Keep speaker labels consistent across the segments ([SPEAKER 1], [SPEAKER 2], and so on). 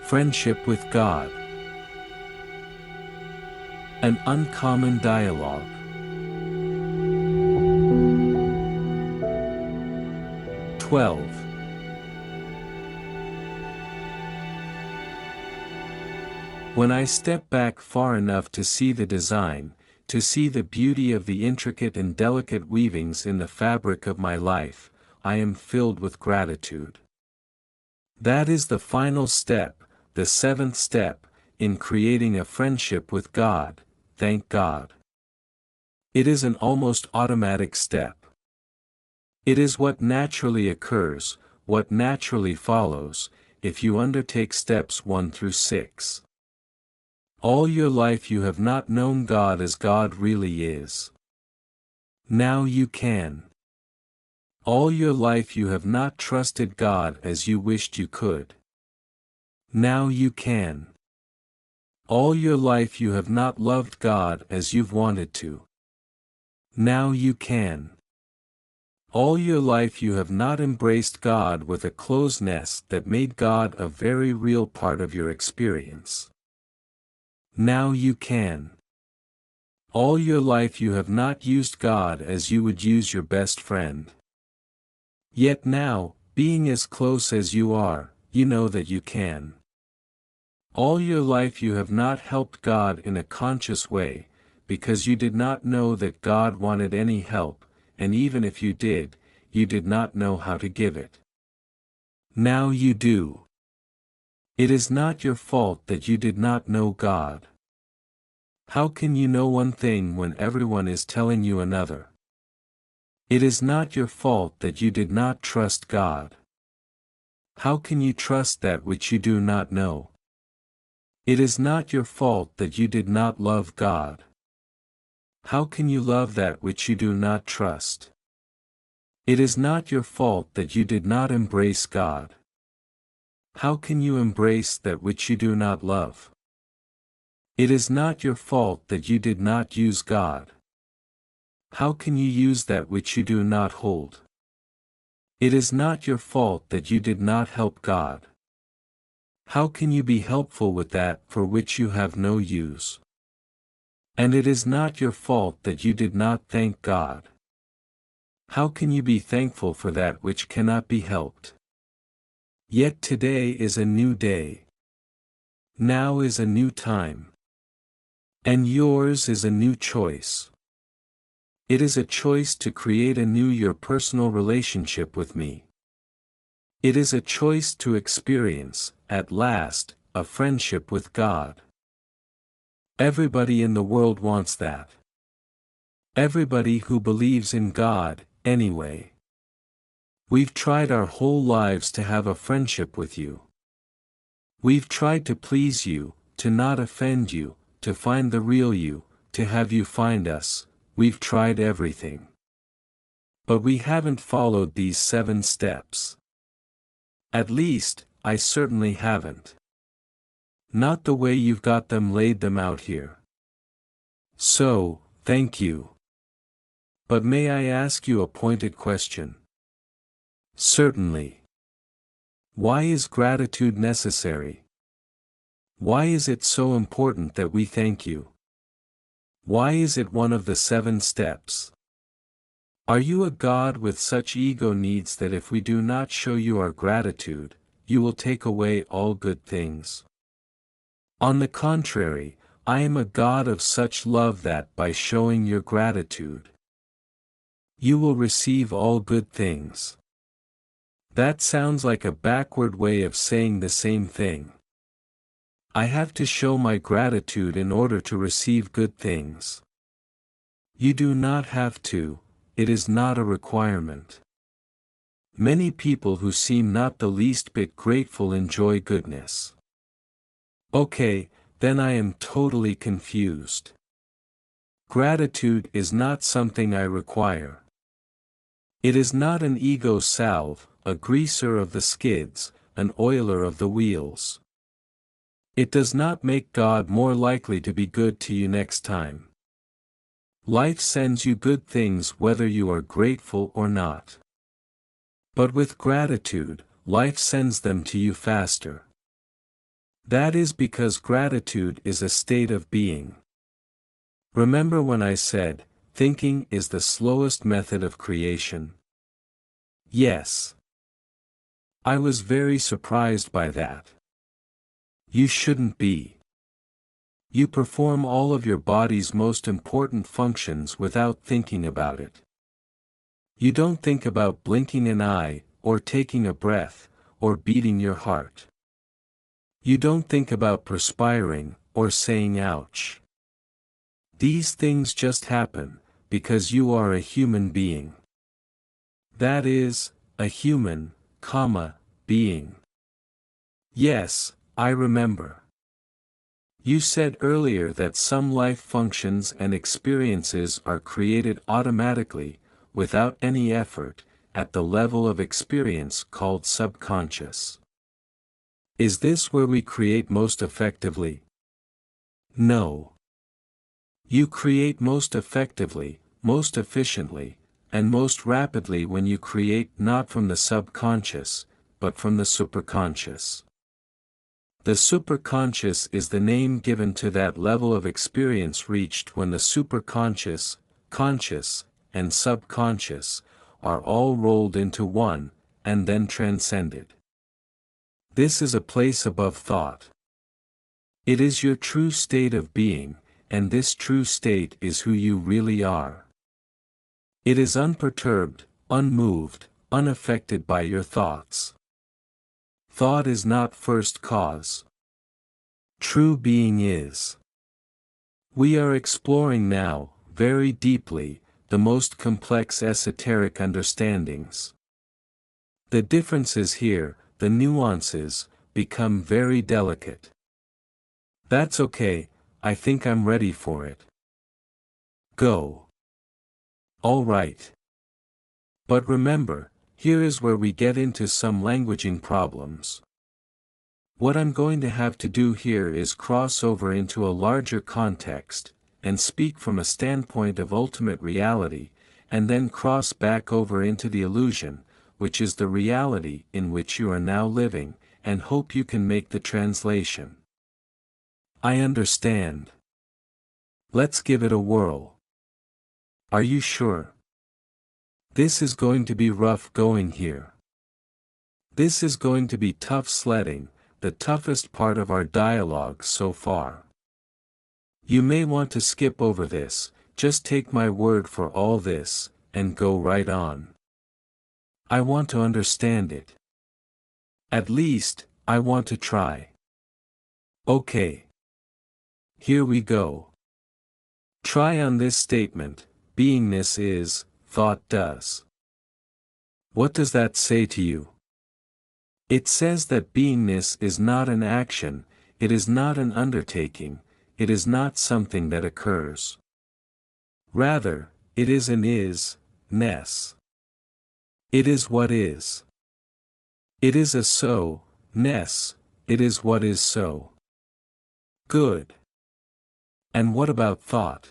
[SPEAKER 1] Friendship with God. An uncommon dialogue. "12. When I step back far enough to see the design, to see the beauty of the intricate and delicate weavings in the fabric of my life, I am filled with gratitude. That is the final step, the seventh step, in creating a friendship with God, thank God. It is an almost automatic step. It is what naturally occurs, what naturally follows, if you undertake steps 1 through 6. All your life you have not known God as God really is. Now you can. All your life you have not trusted God as you wished you could. Now you can. All your life you have not loved God as you've wanted to. Now you can. All your life you have not embraced God with a closed nest that made God a very real part of your experience. Now you can. All your life you have not used God as you would use your best friend. Yet now, being as close as you are, you know that you can. All your life you have not helped God in a conscious way, because you did not know that God wanted any help, and even if you did not know how to give it. Now you do. It is not your fault that you did not know God. How can you know one thing when everyone is telling you another? It is not your fault that you did not trust God. How can you trust that which you do not know? It is not your fault that you did not love God. How can you love that which you do not trust? It is not your fault that you did not embrace God. How can you embrace that which you do not love? It is not your fault that you did not use God. How can you use that which you do not hold? It is not your fault that you did not help God. How can you be helpful with that for which you have no use? And it is not your fault that you did not thank God. How can you be thankful for that which cannot be helped? Yet today is a new day. Now is a new time. And yours is a new choice. It is a choice to create anew your personal relationship with me. It is a choice to experience, at last, a friendship with God. Everybody in the world wants that. Everybody who believes in God, anyway. We've tried our whole lives to have a friendship with you. We've tried to please you, to not offend you, to find the real you, to have you find us. We've tried everything. But we haven't followed these 7 steps. At least, I certainly haven't. Not the way you've got them laid them out here. So, thank you. But may I ask you a pointed question? Certainly. Why is gratitude necessary? Why is it so important that we thank you? Why is it one of the 7 steps? Are you a God with such ego needs that if we do not show you our gratitude, you will take away all good things? On the contrary, I am a God of such love that by showing your gratitude, you will receive all good things. That sounds like a backward way of saying the same thing. I have to show my gratitude in order to receive good things. You do not have to, it is not a requirement. Many people who seem not the least bit grateful enjoy goodness. Okay, then I am totally confused. Gratitude is not something I require. It is not an ego salve, a greaser of the skids, an oiler of the wheels. It does not make God more likely to be good to you next time. Life sends you good things whether you are grateful or not. But with gratitude, life sends them to you faster. That is because gratitude is a state of being. Remember when I said, thinking is the slowest method of creation? Yes. I was very surprised by that. You shouldn't be. You perform all of your body's most important functions without thinking about it. You don't think about blinking an eye, or taking a breath, or beating your heart. You don't think about perspiring, or saying ouch. These things just happen, because you are a human being. That is, a human, being. Yes, I remember. You said earlier that some life functions and experiences are created automatically, without any effort, at the level of experience called subconscious. Is this where we create most effectively? No. You create most effectively, most efficiently, and most rapidly when you create not from the subconscious, but from the superconscious. The superconscious is the name given to that level of experience reached when the superconscious, conscious, and subconscious are all rolled into one, and then transcended. This is a place above thought. It is your true state of being, and this true state is who you really are. It is unperturbed, unmoved, unaffected by your thoughts. Thought is not first cause. True being is. We are exploring now, very deeply, the most complex esoteric understandings. The differences here, the nuances, become very delicate. That's okay, I think I'm ready for it. Go. All right. But remember, here is where we get into some languaging problems. What I'm going to have to do here is cross over into a larger context, and speak from a standpoint of ultimate reality, and then cross back over into the illusion, which is the reality in which you are now living, and hope you can make the translation. I understand. Let's give it a whirl. Are you sure? This is going to be rough going here. This is going to be tough sledding, the toughest part of our dialogue so far. You may want to skip over this, just take my word for all this, and go right on. I want to understand it. At least, I want to try. Okay. Here we go. Try on this statement, beingness is, thought does. What does that say to you? It says that beingness is not an action, it is not an undertaking, it is not something that occurs. Rather, it is an is-ness. It is what is. It is a so-ness, it is what is so. Good. And what about thought?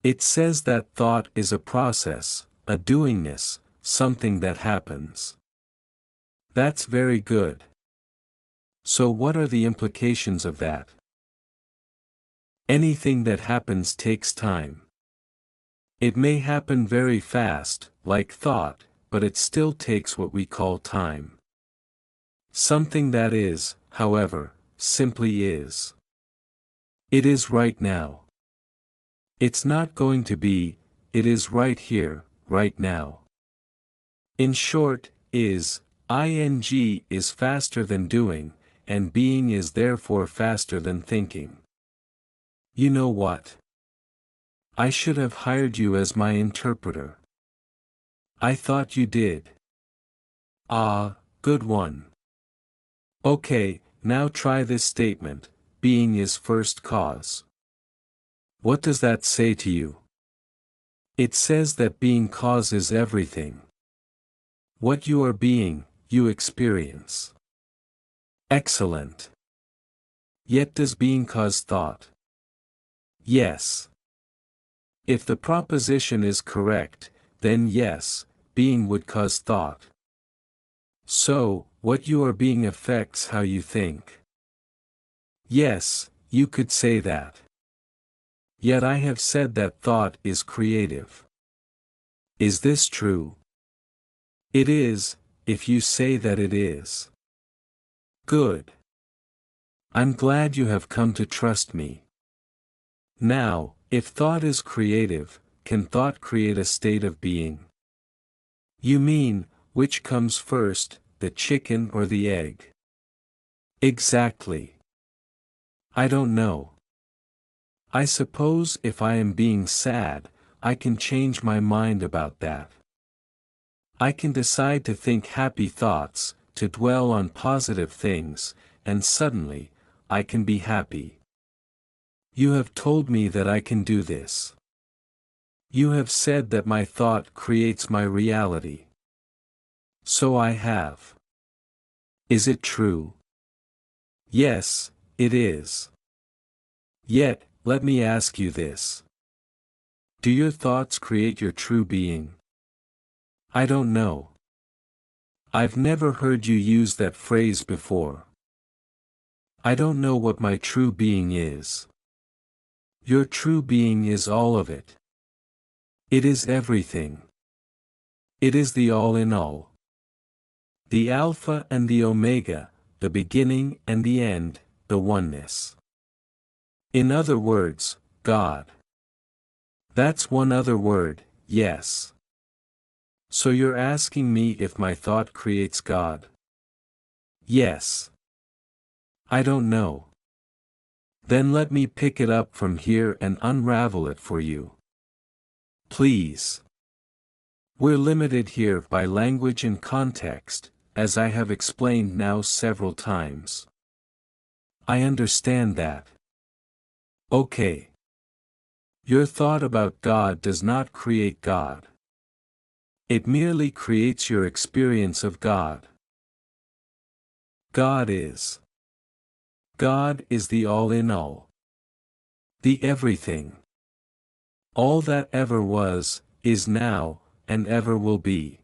[SPEAKER 1] It says that thought is a process, a doingness, something that happens. That's very good. So what are the implications of that? Anything that happens takes time. It may happen very fast, like thought, but it still takes what we call time. Something that is, however, simply is. It is right now. It's not going to be, it is right here, right now. In short, ing is faster than doing, and being is therefore faster than thinking. You know what? I should have hired you as my interpreter. I thought you did. Ah, good one. Okay, now try this statement, being is first cause. What does that say to you? It says that being causes everything. What you are being, you experience. Excellent. Yet does being cause thought? Yes. If the proposition is correct, then yes, being would cause thought. So, what you are being affects how you think. Yes, you could say that. Yet I have said that thought is creative. Is this true? It is, if you say that it is. Good. I'm glad you have come to trust me. Now, if thought is creative, can thought create a state of being? You mean, which comes first, the chicken or the egg? Exactly. I don't know. I suppose if I am being sad, I can change my mind about that. I can decide to think happy thoughts, to dwell on positive things, and suddenly, I can be happy. You have told me that I can do this. You have said that my thought creates my reality. So I have. Is it true? Yes, it is. Yet, let me ask you this. Do your thoughts create your true being? I don't know. I've never heard you use that phrase before. I don't know what my true being is. Your true being is all of it. It is everything. It is the all in all. The Alpha and the Omega, the beginning and the end, the oneness. In other words, God. That's one other word, yes. So you're asking me if my thought creates God? Yes. I don't know. Then let me pick it up from here and unravel it for you. Please. We're limited here by language and context, as I have explained now several times. I understand that. Okay. Your thought about God does not create God. It merely creates your experience of God. God is. God is the all in all. The everything. All that ever was, is now, and ever will be.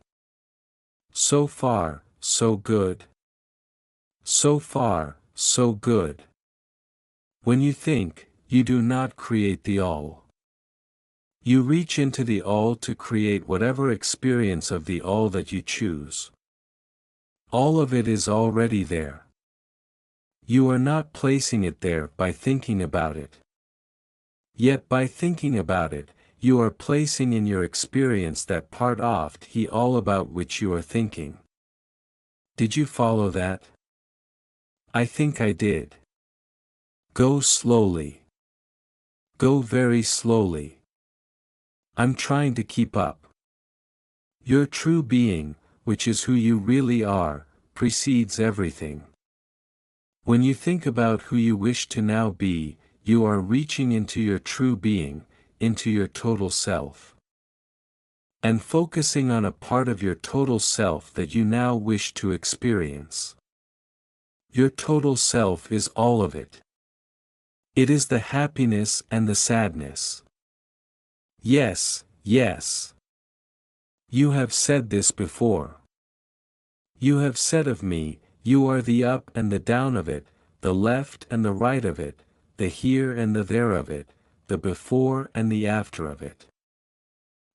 [SPEAKER 1] So far, so good. So far, so good. When you think, you do not create the all. You reach into the all to create whatever experience of the all that you choose. All of it is already there. You are not placing it there by thinking about it. Yet by thinking about it, you are placing in your experience that part of the all about which you are thinking. Did you follow that? I think I did. Go slowly. Go very slowly. I'm trying to keep up. Your true being, which is who you really are, precedes everything. When you think about who you wish to now be, you are reaching into your true being, into your total self. And focusing on a part of your total self that you now wish to experience. Your total self is all of it. It is the happiness and the sadness. Yes, yes. You have said this before. You have said of me, you are the up and the down of it, the left and the right of it, the here and the there of it, the before and the after of it.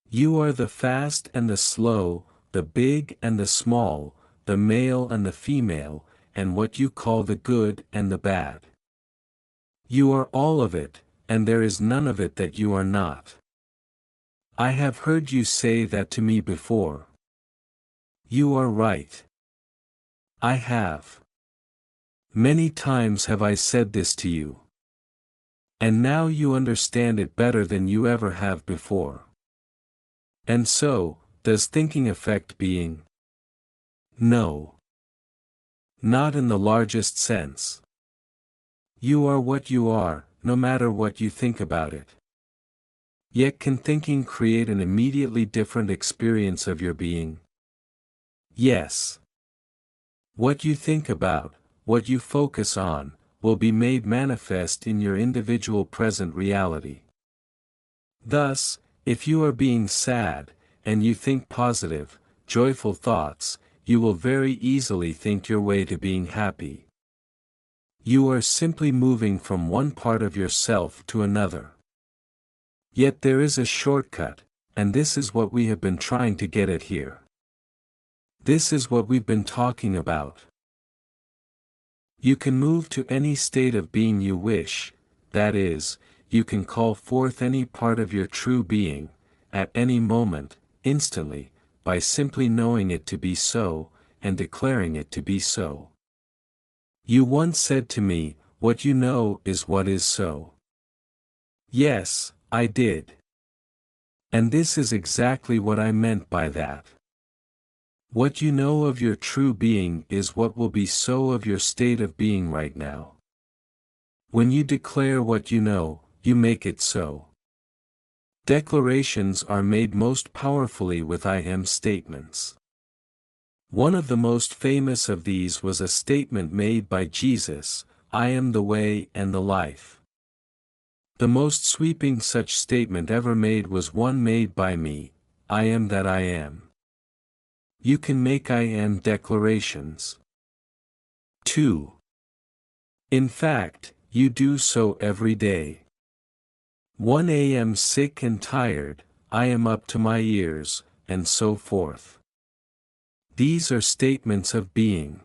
[SPEAKER 1] You are the fast and the slow, the big and the small, the male and the female, and what you call the good and the bad. You are all of it, and there is none of it that you are not. I have heard you say that to me before. You are right. I have. Many times have I said this to you. And now you understand it better than you ever have before. And so, does thinking affect being? No. Not in the largest sense. You are what you are, no matter what you think about it. Yet can thinking create an immediately different experience of your being? Yes. What you think about, what you focus on, will be made manifest in your individual present reality. Thus, if you are being sad, and you think positive, joyful thoughts, you will very easily think your way to being happy. You are simply moving from one part of yourself to another. Yet there is a shortcut, and this is what we have been trying to get at here. This is what we've been talking about. You can move to any state of being you wish, that is, you can call forth any part of your true being, at any moment, instantly, by simply knowing it to be so, and declaring it to be so. You once said to me, "What you know is what is so." Yes, I did. And this is exactly what I meant by that. What you know of your true being is what will be so of your state of being right now. When you declare what you know, you make it so. Declarations are made most powerfully with I am statements. One of the most famous of these was a statement made by Jesus, "I am the way and the life." The most sweeping such statement ever made was one made by me, "I am that I am." You can make I am declarations. 2. In fact, you do so every day. 1 a.m. sick and tired, I am up to my ears, and so forth. These are statements of being.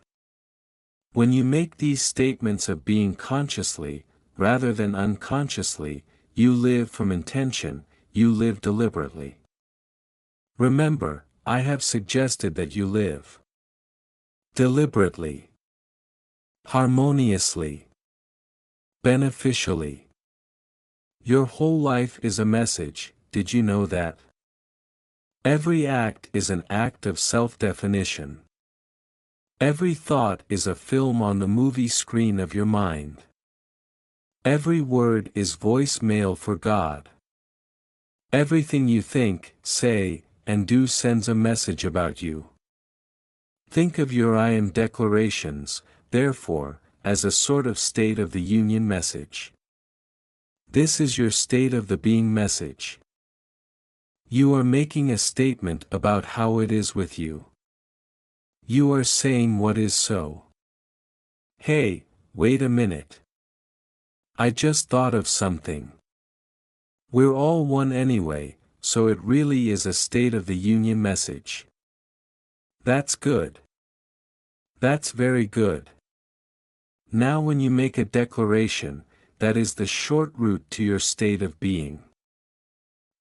[SPEAKER 1] When you make these statements of being consciously, rather than unconsciously, you live from intention, you live deliberately. Remember, I have suggested that you live deliberately, harmoniously, beneficially. Your whole life is a message, did you know that? Every act is an act of self-definition. Every thought is a film on the movie screen of your mind. Every word is voicemail for God. Everything you think, say, and do sends a message about you. Think of your I am declarations, therefore, as a sort of state of the union message. This is your state of the being message. You are making a statement about how it is with you. You are saying what is so. Hey, wait a minute. I just thought of something. We're all one anyway, so it really is a state of the union message. That's good. That's very good. Now when you make a declaration, that is the short route to your state of being.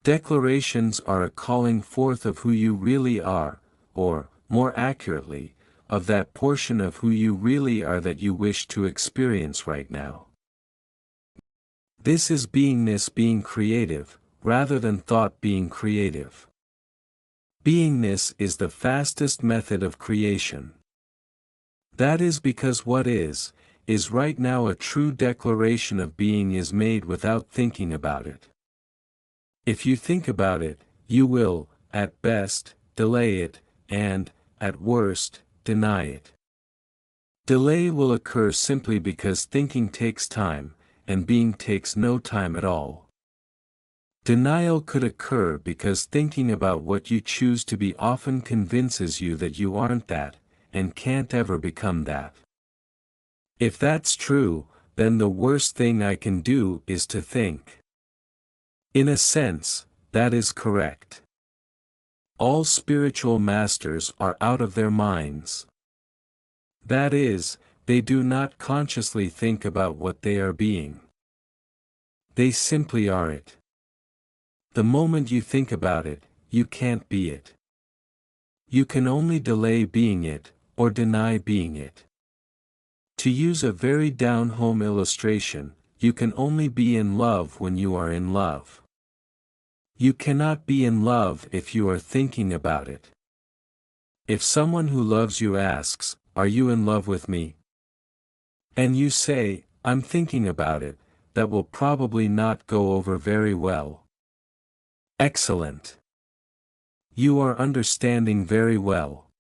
[SPEAKER 1] Declarations are a calling forth of who you really are, or, more accurately, of that portion of who you really are that you wish to experience right now. This is beingness being creative, rather than thought being creative. Beingness is the fastest method of creation. That is because what is right now a true declaration of being is made without thinking about it. If you think about it, you will, at best, delay it, and, at worst, deny it. Delay will occur simply because thinking takes time, and being takes no time at all. Denial could occur because thinking about what you choose to be often convinces you that you aren't that, and can't ever become that. If that's true, then the worst thing I can do is to think. In a sense, that is correct. All spiritual masters are out of their minds. That is, they do not consciously think about what they are being. They simply are it. The moment you think about it, you can't be it. You can only delay being it, or deny being it. To use a very down-home illustration, you can only be in love when you are in love. You cannot be in love if you are thinking about it. If someone who loves you asks, "Are you in love with me?" and you say, "I'm thinking about it," that will probably not go over very well. Excellent. You are understanding very well.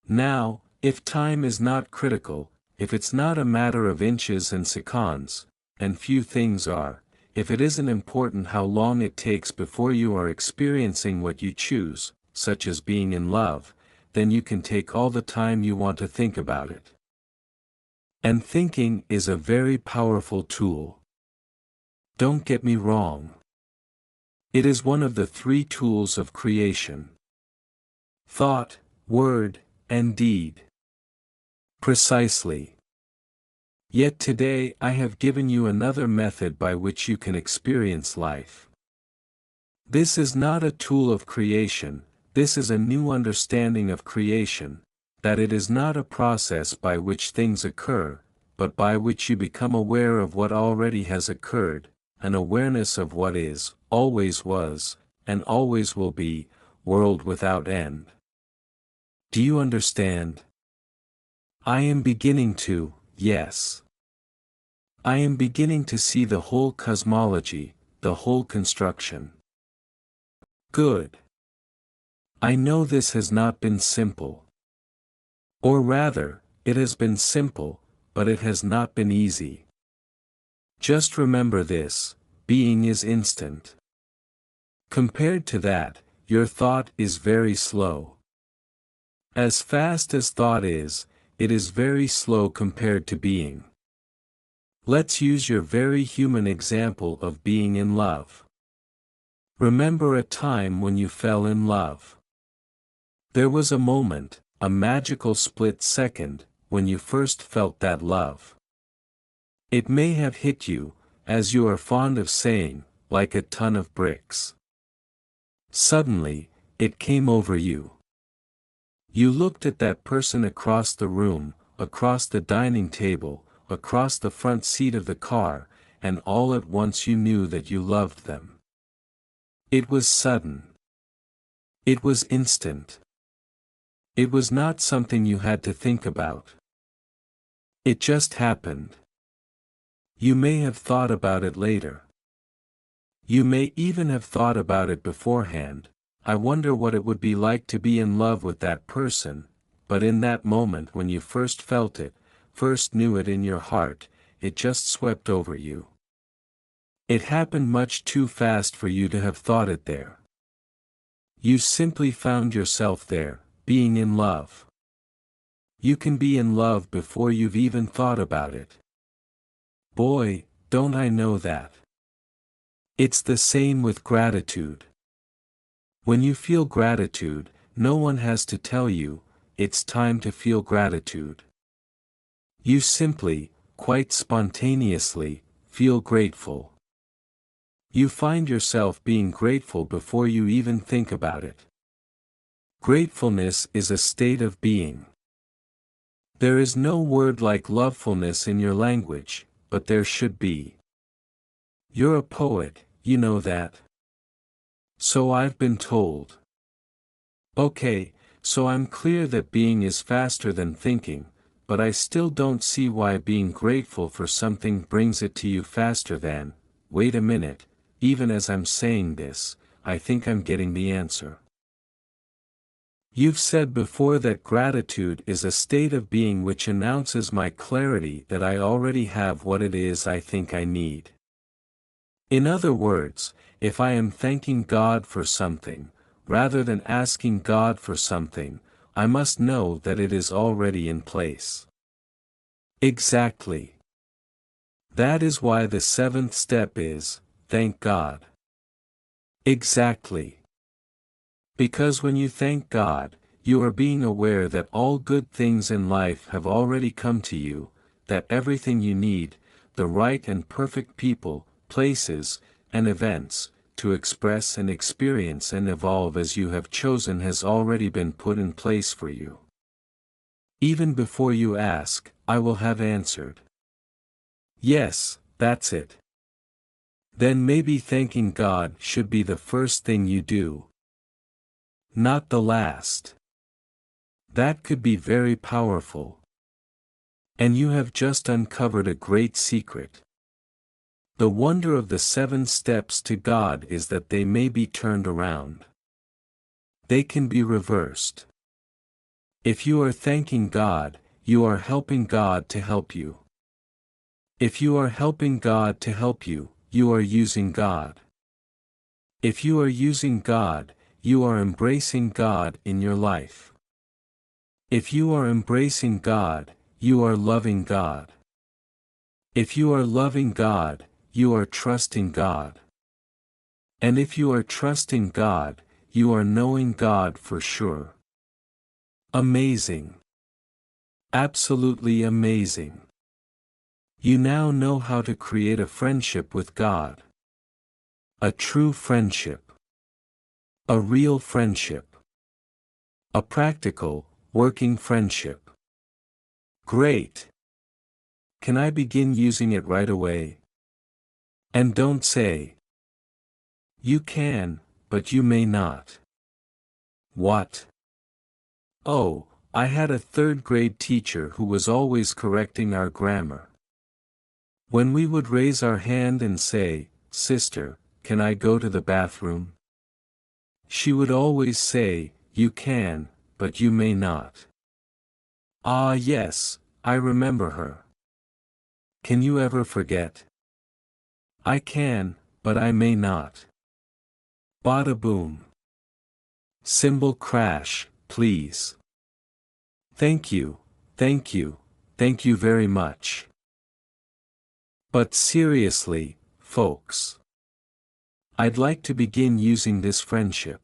[SPEAKER 1] Now, if time is not critical, if it's not a matter of inches and seconds, and few things are, if it isn't important how long it takes before you are experiencing what you choose, such as being in love, then you can take all the time you want to think about it. And thinking is a very powerful tool. Don't get me wrong. It is one of the three tools of creation: thought, word, and deed. Precisely. Yet today I have given you another method by which you can experience life. This is not a tool of creation, this is a new understanding of creation, that it is not a process by which things occur, but by which you become aware of what already has occurred, an awareness of what is, always was, and always will be, world without end. Do you understand? I am beginning to, yes. I am beginning to see the whole cosmology, the whole construction. Good. I know this has not been simple. Or rather, it has been simple, but it has not been easy. Just remember this: being is instant. Compared to that, your thought is very slow. As fast as thought is, it is very slow compared to being. Let's use your very human example of being in love. Remember a time when you fell in love. There was a moment, a magical split second, when you first felt that love. It may have hit you, as you are fond of saying, like a ton of bricks. Suddenly, it came over you. You looked at that person across the room, across the dining table, across the front seat of the car, and all at once you knew that you loved them. It was sudden. It was instant. It was not something you had to think about. It just happened. You may have thought about it later. You may even have thought about it beforehand. I wonder what it would be like to be in love with that person, but in that moment when you first felt it, first knew it in your heart, it just swept over you. It happened much too fast for you to have thought it there. You simply found yourself there, being in love. You can be in love before you've even thought about it. Boy, don't I know that. It's the same with gratitude. When you feel gratitude, no one has to tell you, it's time to feel gratitude. You simply, quite spontaneously, feel grateful. You find yourself being grateful before you even think about it. Gratefulness is a state of being. There is no word like lovefulness in your language, but there should be. You're a poet, you know that. So I've been told. Okay, so I'm clear that being is faster than thinking, but I still don't see why being grateful for something brings it to you faster than. Wait a minute, even as I'm saying this, I think I'm getting the answer. You've said before that gratitude is a state of being which announces my clarity that I already have what it is I think I need. In other words, if I am thanking God for something, rather than asking God for something, I must know that it is already in place. Exactly. That is why the seventh step is, thank God. Exactly. Because when you thank God, you are being aware that all good things in life have already come to you, that everything you need, the right and perfect people, places, and events, to express and experience and evolve as you have chosen has already been put in place for you. Even before you ask, I will have answered. Yes, that's it. Then maybe thanking God should be the first thing you do. Not the last. That could be very powerful. And you have just uncovered a great secret. The wonder of the 7 steps to God is that they may be turned around. They can be reversed. If you are thanking God, you are helping God to help you. If you are helping God to help you, you are using God. If you are using God, you are embracing God in your life. If you are embracing God, you are loving God. If you are loving God, you are trusting God. And if you are trusting God, you are knowing God for sure. Amazing. Absolutely amazing. You now know how to create a friendship with God. A true friendship. A real friendship. A practical, working friendship. Great. Can I begin using it right away? And don't say, you can, but you may not. What? Oh, I had a third-grade teacher who was always correcting our grammar. When we would raise our hand and say, "Sister, can I go to the bathroom?" she would always say, "You can, but you may not." Ah yes, I remember her. Can you ever forget? I can, but I may not. Bada boom. Cymbal crash, please. Thank you, thank you, thank you very much. But seriously, folks. I'd like to begin using this friendship.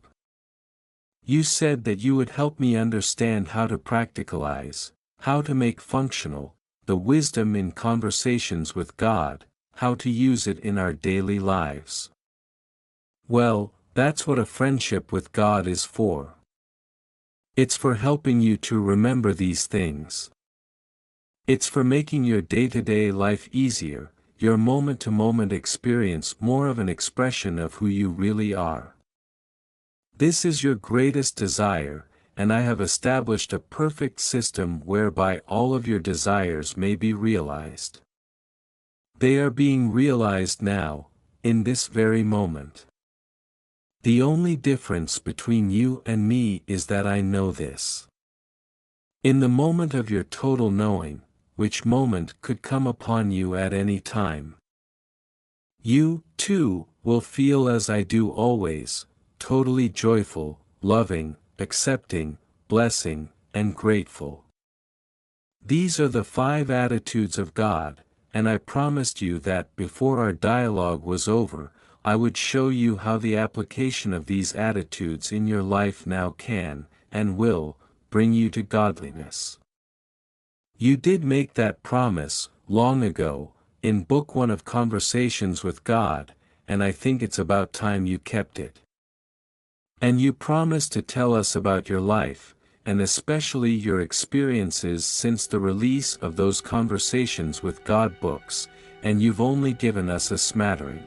[SPEAKER 1] You said that you would help me understand how to practicalize, how to make functional, the wisdom in conversations with God, how to use it in our daily lives. Well, that's what a friendship with God is for. It's for helping you to remember these things. It's for making your day-to-day life easier, your moment-to-moment experience more of an expression of who you really are. This is your greatest desire, and I have established a perfect system whereby all of your desires may be realized. They are being realized now, in this very moment. The only difference between you and me is that I know this. In the moment of your total knowing, which moment could come upon you at any time, you, too, will feel as I do always, totally joyful, loving, accepting, blessing, and grateful. These are the 5 attitudes of God, and I promised you that before our dialogue was over, I would show you how the application of these attitudes in your life now can, and will, bring you to godliness. You did make that promise, long ago, in Book 1 of Conversations with God, and I think it's about time you kept it. And you promised to tell us about your life, and especially your experiences since the release of those Conversations with God books, and you've only given us a smattering.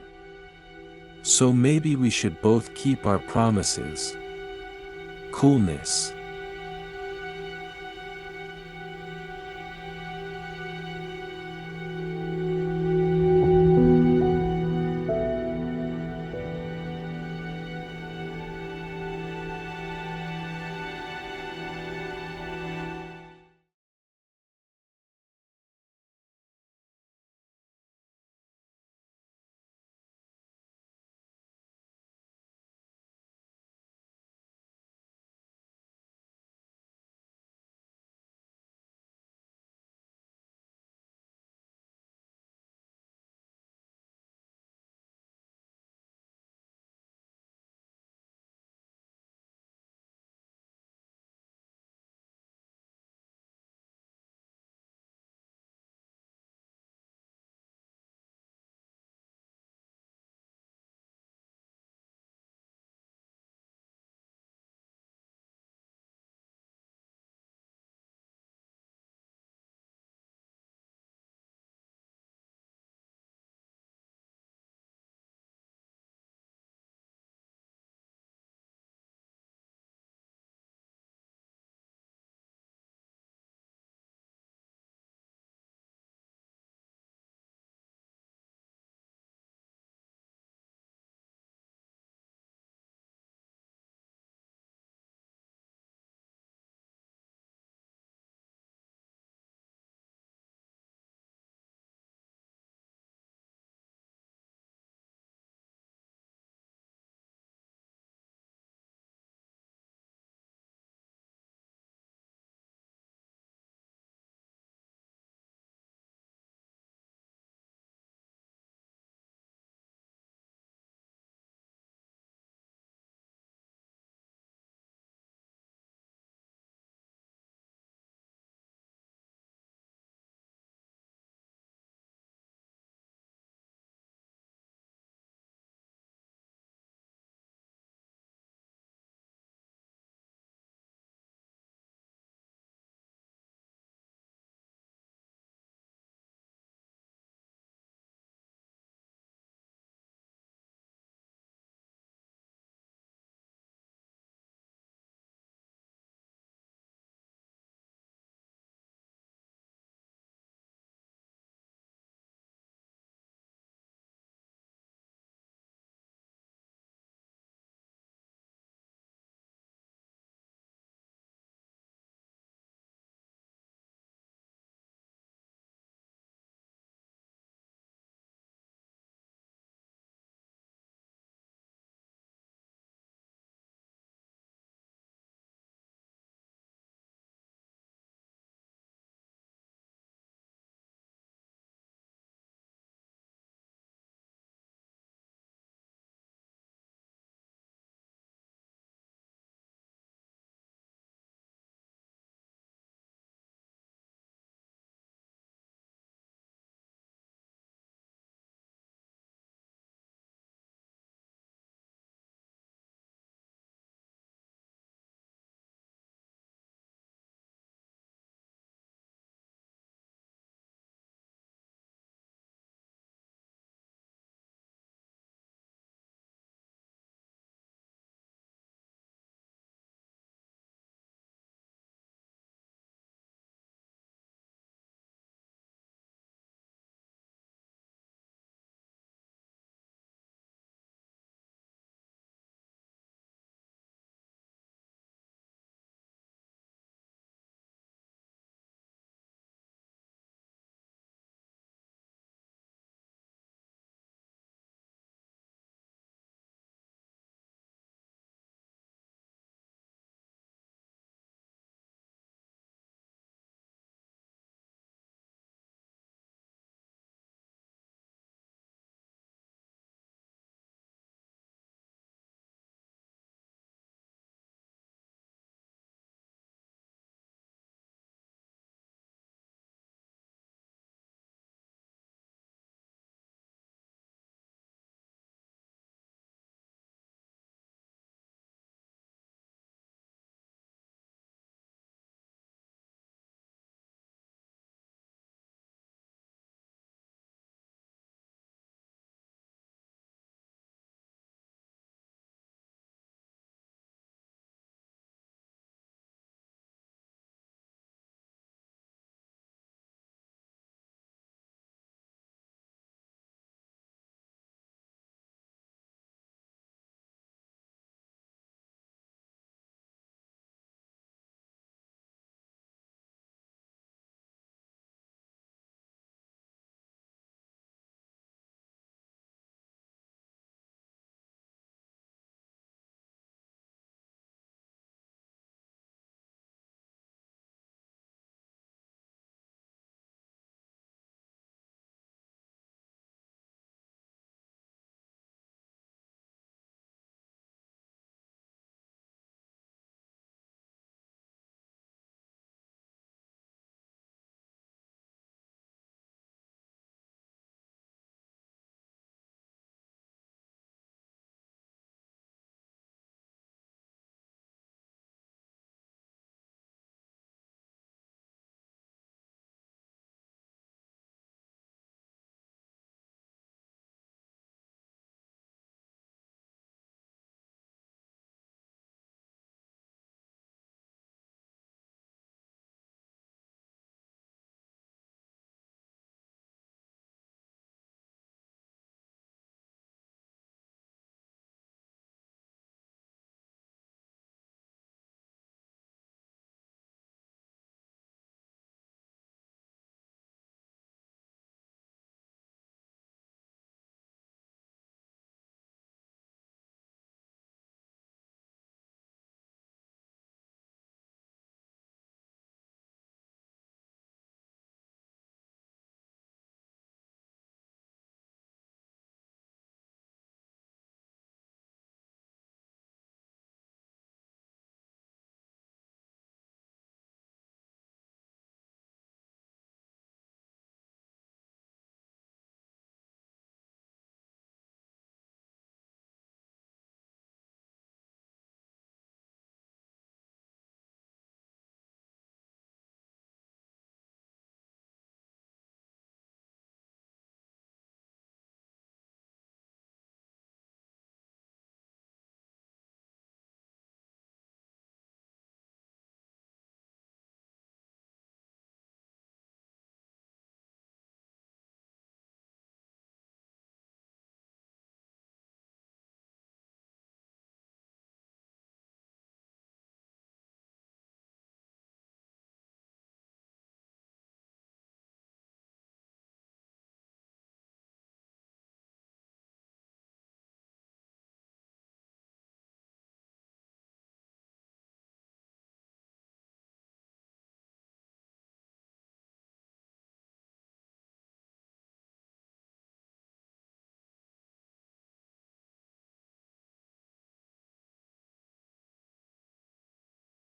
[SPEAKER 1] So maybe we should both keep our promises. Coolness.